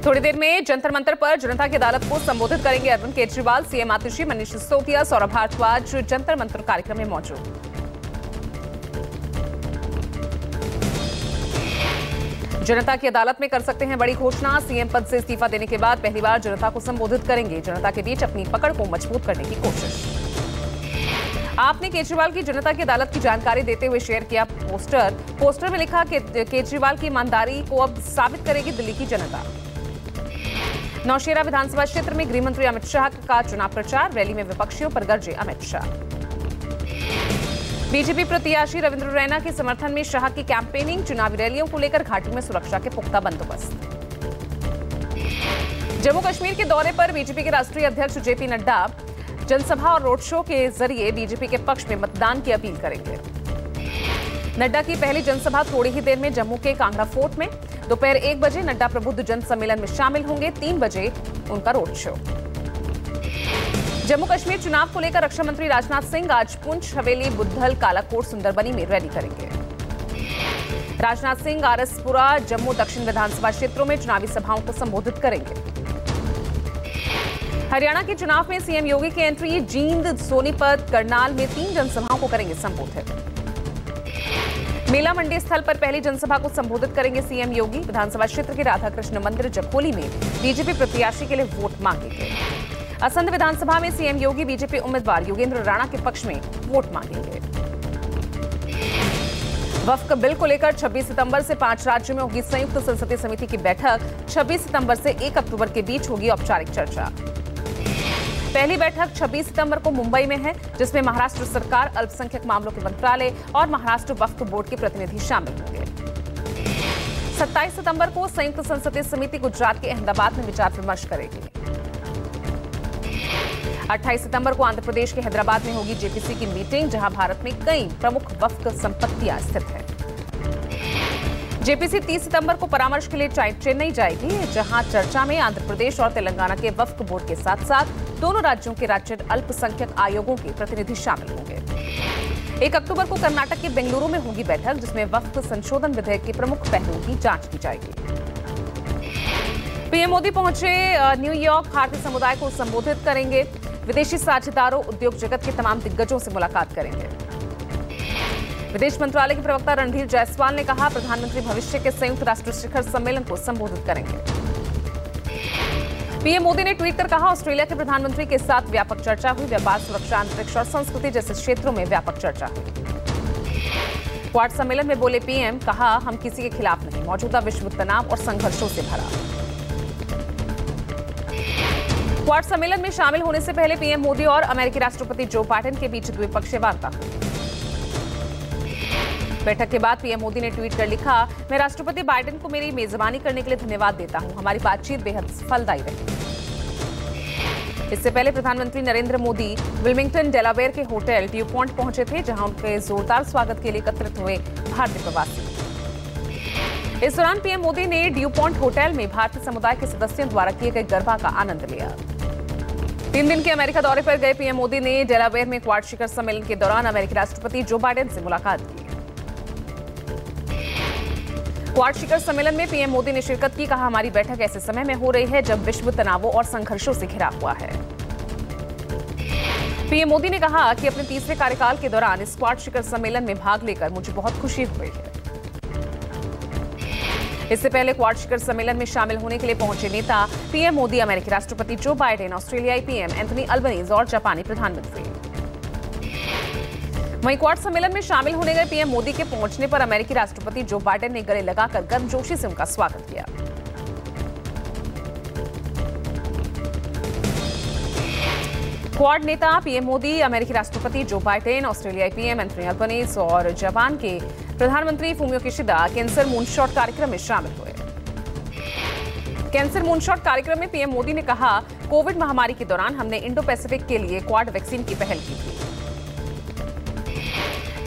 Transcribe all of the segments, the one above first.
थोड़ी देर में जंतर मंतर पर जनता की अदालत को संबोधित करेंगे अरविंद केजरीवाल। सीएम आतिशी, मनीष सिसोदिया, सौरभ भारद्वाज जंतर मंतर कार्यक्रम में मौजूद। जनता की अदालत में कर सकते हैं बड़ी घोषणा। सीएम पद से इस्तीफा देने के बाद पहली बार जनता को संबोधित करेंगे। जनता के बीच अपनी पकड़ को मजबूत करने की कोशिश। आपने केजरीवाल की जनता की अदालत की जानकारी देते हुए शेयर किया पोस्टर में लिखा कि केजरीवाल की ईमानदारी को अब साबित करेगी दिल्ली की जनता। नौशेरा विधानसभा क्षेत्र में गृह मंत्री अमित शाह का चुनाव प्रचार। रैली में विपक्षियों पर गरजे अमित शाह। बीजेपी प्रत्याशी रविंद्र रैना के समर्थन में शाह की कैंपेनिंग। चुनावी रैलियों को लेकर घाटी में सुरक्षा के पुख्ता बंदोबस्त। जम्मू कश्मीर के दौरे पर बीजेपी के राष्ट्रीय अध्यक्ष जेपी नड्डा जनसभा और रोड शो के जरिए बीजेपी के पक्ष में मतदान की अपील करेंगे। नड्डा की पहली जनसभा थोड़ी ही देर में जम्मू के कांगड़ा फोर्ट में। दोपहर 1 बजे नड्डा प्रबुद्ध जन सम्मेलन में शामिल होंगे। 3 बजे उनका रोड शो। जम्मू कश्मीर चुनाव को लेकर रक्षा मंत्री राजनाथ सिंह आज पुंछ, हवेली, बुद्धल, कालाकोट, सुंदरबनी में रैली करेंगे। राजनाथ सिंह आरएसपुरा, जम्मू दक्षिण विधानसभा क्षेत्रों में चुनावी सभाओं को संबोधित करेंगे। हरियाणा के चुनाव में सीएम योगी की एंट्री। जींद, सोनीपत, करनाल में 3 जनसभाओं को करेंगे संबोधित। मेला मंडी स्थल पर पहली जनसभा को संबोधित करेंगे सीएम योगी। विधानसभा क्षेत्र के राधाकृष्ण मंदिर जखोली में बीजेपी प्रत्याशी के लिए वोट मांगेंगे। असंध विधानसभा में सीएम योगी बीजेपी उम्मीदवार योगेंद्र राणा के पक्ष में वोट मांगेंगे। वक्फ बिल को लेकर 26 सितंबर से 5 राज्यों में होगी संयुक्त संसदीय समिति की बैठक। 26 सितंबर से 1 अक्टूबर के बीच होगी औपचारिक चर्चा। पहली बैठक 26 सितंबर को मुंबई में है, जिसमें महाराष्ट्र सरकार, अल्पसंख्यक मामलों के मंत्रालय और महाराष्ट्र वक्फ बोर्ड के प्रतिनिधि शामिल होंगे। 27 सितंबर को संयुक्त संसदीय समिति गुजरात के अहमदाबाद में विचार विमर्श करेगी। 28 सितंबर को आंध्र प्रदेश के हैदराबाद में होगी जेपीसी की मीटिंग, जहां भारत में कई प्रमुख वक्फ संपत्तियां स्थित हैं। जेपीसी 30 सितंबर को परामर्श के लिए चेन्नई जाएगी, जहां चर्चा में आंध्र प्रदेश और तेलंगाना के वक्फ बोर्ड के साथ साथ दोनों राज्यों के राज्य अल्पसंख्यक आयोगों के प्रतिनिधि शामिल होंगे। 1 अक्टूबर को कर्नाटक के बेंगलुरु में होगी बैठक, जिसमें वक्फ संशोधन विधेयक के प्रमुख पहलुओं की जांच की जाएगी। पीएम मोदी पहुंचे न्यूयॉर्क, भारतीय समुदाय को संबोधित करेंगे। विदेशी साझेदारों, उद्योग जगत के तमाम दिग्गजों से मुलाकात करेंगे। विदेश मंत्रालय के प्रवक्ता रणधीर जायसवाल ने कहा, प्रधानमंत्री भविष्य के संयुक्त राष्ट्र शिखर सम्मेलन को संबोधित करेंगे। पीएम मोदी ने ट्वीट कर कहा, ऑस्ट्रेलिया के प्रधानमंत्री के साथ व्यापक चर्चा हुई। व्यापार, सुरक्षा, अंतरिक्ष और संस्कृति जैसे क्षेत्रों में व्यापक चर्चा हुई। क्वाड सम्मेलन में बोले पीएम, कहा, हम किसी के खिलाफ नहीं, मौजूदा विश्व तनाव और संघर्षों से भरा। क्वाड सम्मेलन में शामिल होने से पहले पीएम मोदी और अमेरिकी राष्ट्रपति जो बाइडेन के बीच द्विपक्षीय वार्ता हुई। बैठक के बाद पीएम मोदी ने ट्वीट कर लिखा, मैं राष्ट्रपति बाइडेन को मेरी मेजबानी करने के लिए धन्यवाद देता हूं। हमारी बातचीत बेहद फलदायी रही। इससे पहले प्रधानमंत्री नरेंद्र मोदी विल्मिंगटन, डेलावेयर के होटल ड्यू पॉइंट पहुंचे थे, जहां उनके जोरदार स्वागत के लिए एकत्रित हुए भारतीय प्रवासी। इस दौरान पीएम मोदी ने ड्यू पॉइंट होटल में भारतीय समुदाय के सदस्यों द्वारा किए गए गरबा का आनंद लिया। 3 दिन के अमेरिका दौरे पर गए पीएम मोदी ने डेलावेयर में क्वाड शिखर सम्मेलन के दौरान अमेरिकी राष्ट्रपति जो बाइडेन से मुलाकात की। क्वाड शिखर सम्मेलन में पीएम मोदी ने शिरकत की। कहा, हमारी बैठक ऐसे समय में हो रही है जब विश्व तनावों और संघर्षों से घिरा हुआ है। पीएम मोदी ने कहा कि अपने तीसरे कार्यकाल के दौरान इस क्वाड शिखर सम्मेलन में भाग लेकर मुझे बहुत खुशी हुई है। इससे पहले क्वाड शिखर सम्मेलन में शामिल होने के लिए पहुंचे नेता पीएम मोदी, अमेरिकी राष्ट्रपति जो बाइडेन, ऑस्ट्रेलियाई पीएम एंथनी अल्बनीज और जापानी प्रधानमंत्री। वहीं क्वाड सम्मेलन में शामिल होने गए पीएम मोदी के पहुंचने पर अमेरिकी राष्ट्रपति जो बाइडेन ने गले लगाकर गर्मजोशी से उनका स्वागत किया। क्वाड नेता पीएम मोदी, अमेरिकी राष्ट्रपति जो बाइडेन, ऑस्ट्रेलियाई पीएम एंथनी अल्बनीज और जापान के प्रधानमंत्री फूमियो किशिदा कैंसर मूनशॉट कार्यक्रम में शामिल हुए। कैंसर मूनशॉट कार्यक्रम में पीएम मोदी ने कहा, कोविड महामारी के दौरान हमने इंडो पैसिफिक के लिए क्वाड वैक्सीन की पहल की थी।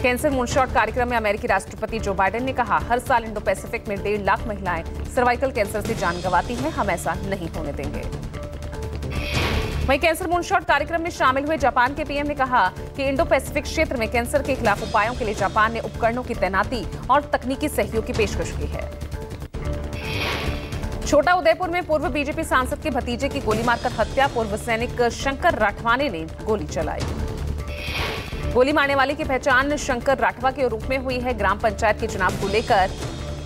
कैंसर मूनशॉट कार्यक्रम में अमेरिकी राष्ट्रपति जो बाइडेन ने कहा, हर साल इंडो पैसिफिक में 1.5 लाख महिलाएं सर्वाइकल कैंसर से जान गंवाती हैं। हम ऐसा नहीं होने देंगे। वहीं कैंसर मूनशॉट कार्यक्रम में शामिल हुए जापान के पीएम ने कहा कि इंडो पैसिफिक क्षेत्र में कैंसर के खिलाफ उपायों के लिए जापान ने उपकरणों की तैनाती और तकनीकी सहयोग की पेशकश की है। छोटा उदयपुर में पूर्व बीजेपी सांसद के भतीजे की गोली मारकर हत्या, पूर्व सैनिक शंकर राठवाने ने गोली चलाई। गोली मारने वाले की पहचान शंकर राठवा के रूप में हुई है। ग्राम पंचायत के चुनाव को लेकर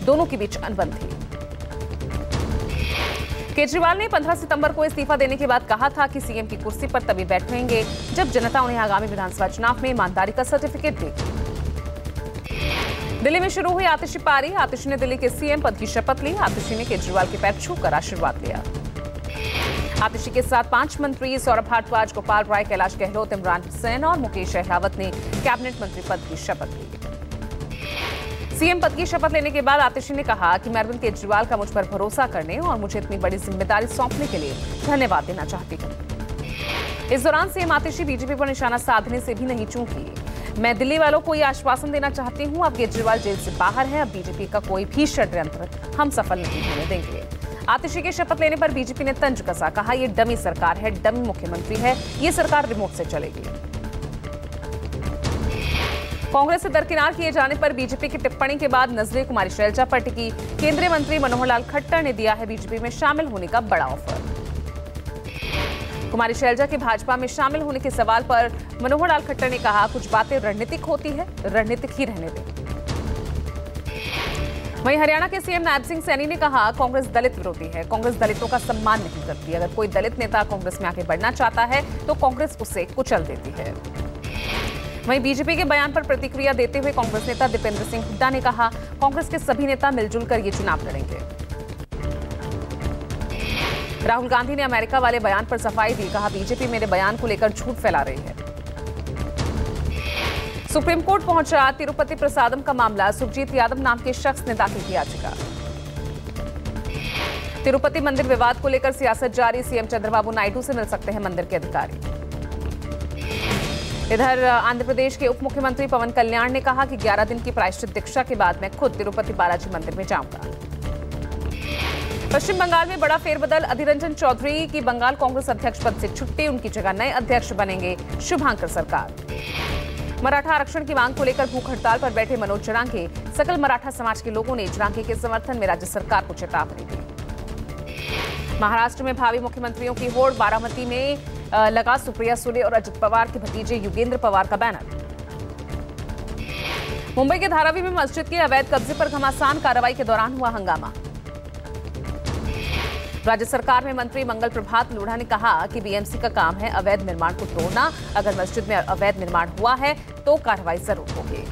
दोनों के बीच अनबन थी। केजरीवाल ने 15 सितंबर को इस्तीफा देने के बाद कहा था कि सीएम की कुर्सी पर तभी बैठेंगे जब जनता उन्हें आगामी विधानसभा चुनाव में ईमानदारी का सर्टिफिकेट देगी। दिल्ली में शुरू हुई आतिशी पारी। आतिशी ने दिल्ली के सीएम पद की शपथ ली। आतिशी ने केजरीवाल के पैर छूकर आशीर्वाद लिया। आतिशी के साथ 5 मंत्री सौरभ भारद्वाज, गोपाल राय, कैलाश गहलोत, इमरान हुसैन और मुकेश अहलावत ने कैबिनेट मंत्री पद की शपथ ली। सीएम पद की शपथ लेने के बाद आतिशी ने कहा कि मैं अरविंद केजरीवाल का मुझ पर भरोसा करने और मुझे इतनी बड़ी जिम्मेदारी सौंपने के लिए धन्यवाद देना चाहती हूँ। इस दौरान सीएम आतिशी बीजेपी पर निशाना साधने से भी नहीं चूकी। मैं दिल्ली वालों को ये आश्वासन देना चाहती हूँ, अब केजरीवाल जेल से बाहर है, अब बीजेपी का कोई भी षड्यंत्र हम सफल नहीं होने देंगे। आतिशी के शपथ लेने पर बीजेपी ने तंज कसा, कहा ये डमी सरकार है, डमी मुख्यमंत्री है, ये सरकार रिमोट से चलेगी। कांग्रेस से दरकिनार किए जाने पर बीजेपी की टिप्पणी के बाद नजरें कुमारी शैलजा पर टिकी। केंद्रीय मंत्री मनोहर लाल खट्टर ने दिया है बीजेपी में शामिल होने का बड़ा ऑफर। कुमारी शैलजा के भाजपा में शामिल होने के सवाल पर मनोहर लाल खट्टर ने कहा, कुछ बातें रणनीतिक होती है, रणनीतिक ही रहने दें। वहीं हरियाणा के सीएम नायब सिंह सैनी ने कहा, कांग्रेस दलित विरोधी है, कांग्रेस दलितों का सम्मान नहीं करती। अगर कोई दलित नेता कांग्रेस में आगे बढ़ना चाहता है तो कांग्रेस उसे कुचल देती है। वहीं बीजेपी के बयान पर प्रतिक्रिया देते हुए कांग्रेस नेता दीपेंद्र सिंह हुड्डा ने कहा, कांग्रेस के सभी नेता मिलजुल कर ये चुनाव लड़ेंगे। राहुल गांधी ने अमेरिका वाले बयान पर सफाई दी, कहा बीजेपी मेरे बयान को लेकर झूठ फैला रही है। सुप्रीम कोर्ट पहुंचा तिरुपति प्रसादम का मामला। सुरजीत यादव नाम के शख्स ने दाखिल की याचिका। तिरुपति मंदिर विवाद को लेकर सियासत जारी। सीएम चंद्रबाबू नायडू से मिल सकते हैं मंदिर के अधिकारी। इधर आंध्र प्रदेश के उप मुख्यमंत्री पवन कल्याण ने कहा कि 11 दिन की प्रायश्चित दीक्षा के बाद मैं खुद तिरुपति बालाजी मंदिर में जाऊंगा। पश्चिम बंगाल में बड़ा फेरबदल। अधीर रंजन चौधरी की बंगाल कांग्रेस अध्यक्ष पद से छुट्टी, उनकी जगह नए अध्यक्ष बनेंगे शुभांकर सरकार। मराठा आरक्षण की मांग को लेकर भूख हड़ताल पर बैठे मनोज जरांगे। सकल मराठा समाज के लोगों ने जरांगे के समर्थन में राज्य सरकार को चेतावनी दी। महाराष्ट्र में भावी मुख्यमंत्रियों की होड़। बारामती में लगा सुप्रिया सुले और अजित पवार के भतीजे युगेंद्र पवार का बैनर। मुंबई के धारावी में मस्जिद के अवैध कब्जे पर घमासान कार्रवाई के दौरान हुआ हंगामा। राज्य सरकार में मंत्री मंगल प्रभात लोढ़ा ने कहा कि बीएमसी का काम है अवैध निर्माण को तोड़ना। अगर मस्जिद में अवैध निर्माण हुआ है तो कार्रवाई जरूर होगी।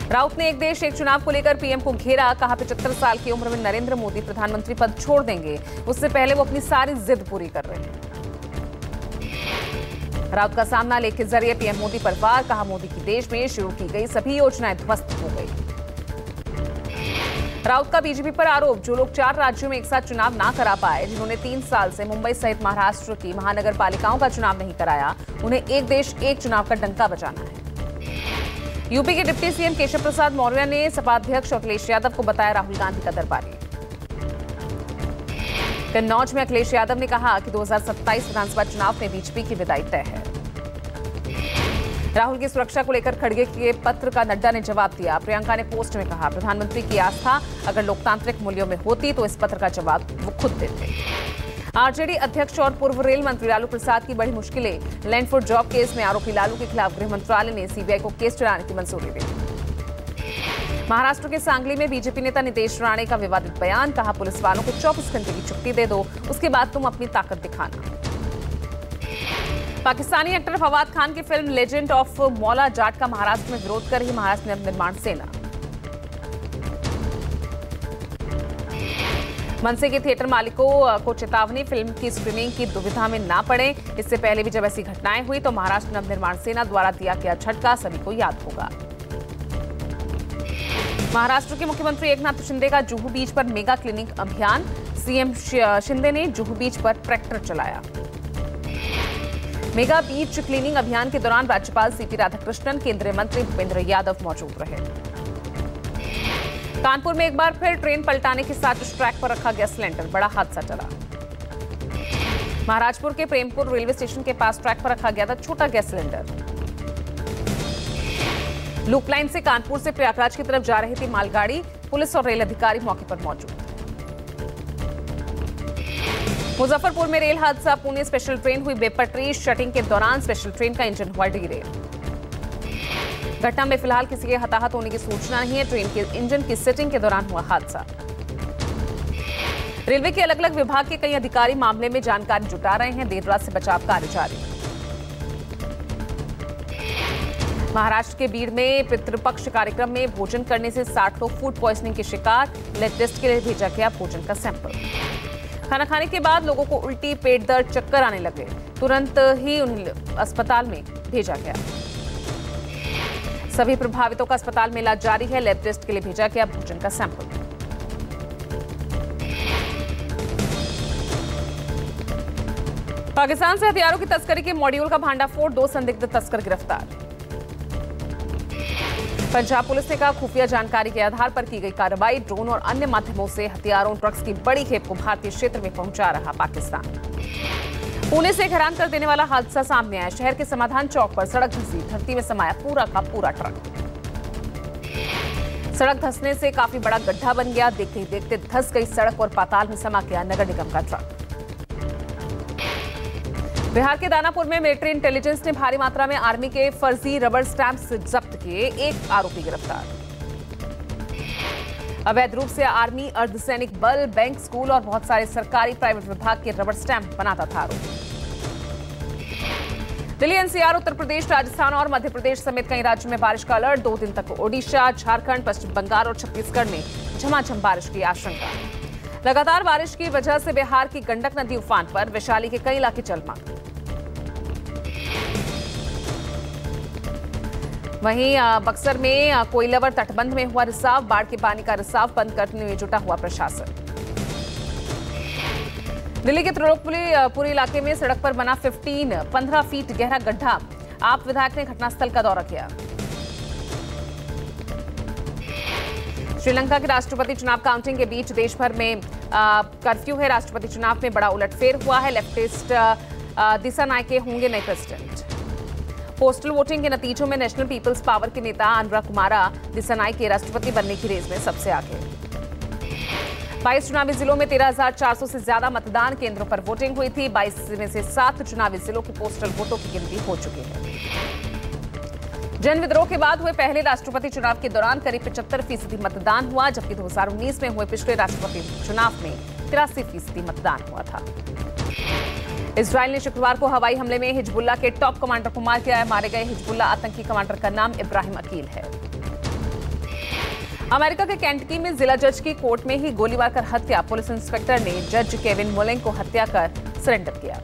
राउत ने एक देश एक चुनाव को लेकर पीएम को घेरा, कहा 75 साल की उम्र में नरेंद्र मोदी प्रधानमंत्री पद छोड़ देंगे, उससे पहले वो अपनी सारी जिद पूरी कर रहे हैं। राउत का सामना लेख के जरिए पीएम मोदी पर वार, कहा मोदी की देश में शुरू की गई सभी योजनाएं ध्वस्त हो गई। राउत का बीजेपी पर आरोप, जो लोग 4 राज्यों में एक साथ चुनाव ना करा पाए, जिन्होंने 3 साल से मुंबई सहित महाराष्ट्र की महानगर पालिकाओं का चुनाव नहीं कराया, उन्हें एक देश एक चुनाव का डंका बजाना है। यूपी के डिप्टी सीएम केशव प्रसाद मौर्य ने सपा अध्यक्ष अखिलेश यादव को बताया राहुल गांधी का दरबारी। कन्नौज में अखिलेश यादव ने कहा कि 2027 विधानसभा चुनाव में बीजेपी की विदाई तय है। राहुल की सुरक्षा को लेकर खड़गे के पत्र का नड्डा ने जवाब दिया। प्रियंका ने पोस्ट में कहा, प्रधानमंत्री की आस्था अगर लोकतांत्रिक मूल्यों में होती तो इस पत्र का जवाब वो खुद देते। आरजेडी अध्यक्ष और पूर्व रेल मंत्री लालू प्रसाद की बड़ी मुश्किलें। लैंड फॉर जॉब केस में आरोपी लालू के खिलाफ गृह मंत्रालय ने सीबीआई को केस चलाने की मंजूरी दी। महाराष्ट्र के सांगली में बीजेपी नेता नितेश राणे का विवादित बयान, कहा पुलिस वालों को 24 घंटे की छुट्टी दे दो, उसके बाद तुम अपनी ताकत दिखाना। पाकिस्तानी एक्टर फवाद खान की फिल्म लेजेंड ऑफ मौला जाट का महाराष्ट्र में विरोध कर रही महाराष्ट्र नवनिर्माण सेना। मनसे के थिएटर मालिकों को चेतावनी, फिल्म की स्क्रीनिंग की दुविधा में ना पड़े। इससे पहले भी जब ऐसी घटनाएं हुई तो महाराष्ट्र नवनिर्माण सेना द्वारा दिया गया झटका सभी को याद होगा। महाराष्ट्र के मुख्यमंत्री एकनाथ शिंदे का जुहू बीच पर मेगा क्लीनिंग अभियान। सीएम शिंदे ने जुहू बीच पर ट्रैक्टर चलाया। मेगा बीच क्लीनिंग अभियान के दौरान राज्यपाल सीपी राधाकृष्णन, केंद्रीय मंत्री भूपेंद्र यादव मौजूद रहे। कानपुर में एक बार फिर ट्रेन पलटाने के साथ उस ट्रैक पर रखा गया सिलेंडर, बड़ा हादसा चला। महाराजपुर के प्रेमपुर रेलवे स्टेशन के पास ट्रैक पर रखा गया था छोटा गैस सिलेंडर। लूप लाइन से कानपुर से प्रयागराज की तरफ जा रही थी मालगाड़ी। पुलिस और रेल अधिकारी मौके पर मौजूद। मुजफ्फरपुर में रेल हादसा। पुणे स्पेशल ट्रेन हुई बेपटरी। शटिंग के दौरान स्पेशल ट्रेन का इंजन हुआ डीरेल। घटना में फिलहाल किसी के हताहत होने की सूचना नहीं है। ट्रेन के इंजन की सेटिंग के दौरान हुआ हादसा। रेलवे के अलग अलग विभाग के कई अधिकारी मामले में जानकारी जुटा रहे हैं। देर रात से बचाव कार्य जारी। महाराष्ट्र के बीड़ में पितृपक्ष कार्यक्रम में भोजन करने से 60 लोग फूड पॉइजनिंग के शिकार। ब्लड टेस्ट के लिए भेजा गया भोजन का सैंपल। खाना खाने के बाद लोगों को उल्टी, पेट दर्द, चक्कर आने लगे। तुरंत ही उन्हें अस्पताल में भेजा गया। सभी प्रभावितों का अस्पताल में इलाज जारी है। लैब टेस्ट के लिए भेजा गया भोजन का सैंपल। पाकिस्तान से हथियारों की तस्करी के मॉड्यूल का भांडाफोड़। 2 संदिग्ध तस्कर गिरफ्तार। पंजाब पुलिस ने कहा खुफिया जानकारी के आधार पर की गई कार्रवाई। ड्रोन और अन्य माध्यमों से हथियारों, ड्रग्स की बड़ी खेप को भारतीय क्षेत्र में पहुंचा रहा पाकिस्तान। पुणे से एक हैरान कर देने वाला हादसा सामने आया। शहर के समाधान चौक पर सड़क धंसी। धरती में समाया पूरा का पूरा ट्रक। सड़क धंसने से काफी बड़ा गड्ढा बन गया। देखते ही देखते धंस गई सड़क और पाताल में समा गया नगर निगम का ट्रक। बिहार के दानापुर में मिलिट्री इंटेलिजेंस ने भारी मात्रा में आर्मी के फर्जी रबर स्टैंप्स जब्त किए। एक आरोपी गिरफ्तार। अवैध रूप से आर्मी, अर्धसैनिक बल, बैंक, स्कूल और बहुत सारे सरकारी प्राइवेट विभाग के रबर स्टैंप बनाता था आरोपी। दिल्ली, एनसीआर, उत्तर प्रदेश, राजस्थान और मध्य प्रदेश समेत कई राज्यों में बारिश का अलर्ट। 2 दिन तक ओडिशा, झारखंड, पश्चिम बंगाल और छत्तीसगढ़ में झमाझम बारिश की आशंका। लगातार बारिश की वजह से बिहार की गंडक नदी उफान पर। वैशाली के कई इलाके जलमग्न। वहीं बक्सर में कोइलवर तटबंध में हुआ रिसाव। बाढ़ के पानी का रिसाव बंद करने में जुटा हुआ प्रशासन। दिल्ली के त्रिलोकपुरी इलाके में सड़क पर बना 15 फीट गहरा गड्ढा। आप विधायक ने घटनास्थल का दौरा किया। श्रीलंका के राष्ट्रपति चुनाव काउंटिंग के बीच देश भर में कर्फ्यू है। राष्ट्रपति चुनाव में बड़ा उलटफेर हुआ है। लेफ्टिस्ट दिसानायके होंगे नए प्रेसिडेंट। पोस्टल वोटिंग के नतीजों में नेशनल पीपल्स पावर के नेता अनुरा कुमारा दिसानायके राष्ट्रपति बनने की रेस में सबसे आगे। 22 चुनावी जिलों में 13,400 से ज्यादा मतदान केंद्रों पर वोटिंग हुई थी। 22 में से 7 चुनावी जिलों के पोस्टल वोटों की गिनती हो चुकी है। जन विद्रोह के बाद हुए पहले राष्ट्रपति चुनाव के दौरान करीब 75% मतदान हुआ, जबकि 2019 में हुए पिछले राष्ट्रपति चुनाव में 83% मतदान हुआ था। इजराइल ने शुक्रवार को हवाई हमले में हिजबुल्ला के टॉप कमांडर को मार दिया है। मारे गए हिजबुल्ला आतंकी कमांडर का नाम इब्राहिम अकील है। अमेरिका के केंटकी में जिला जज की कोर्ट में ही गोलीबार कर हत्या। पुलिस इंस्पेक्टर ने जज केविन मुलेंग को हत्या कर सरेंडर किया।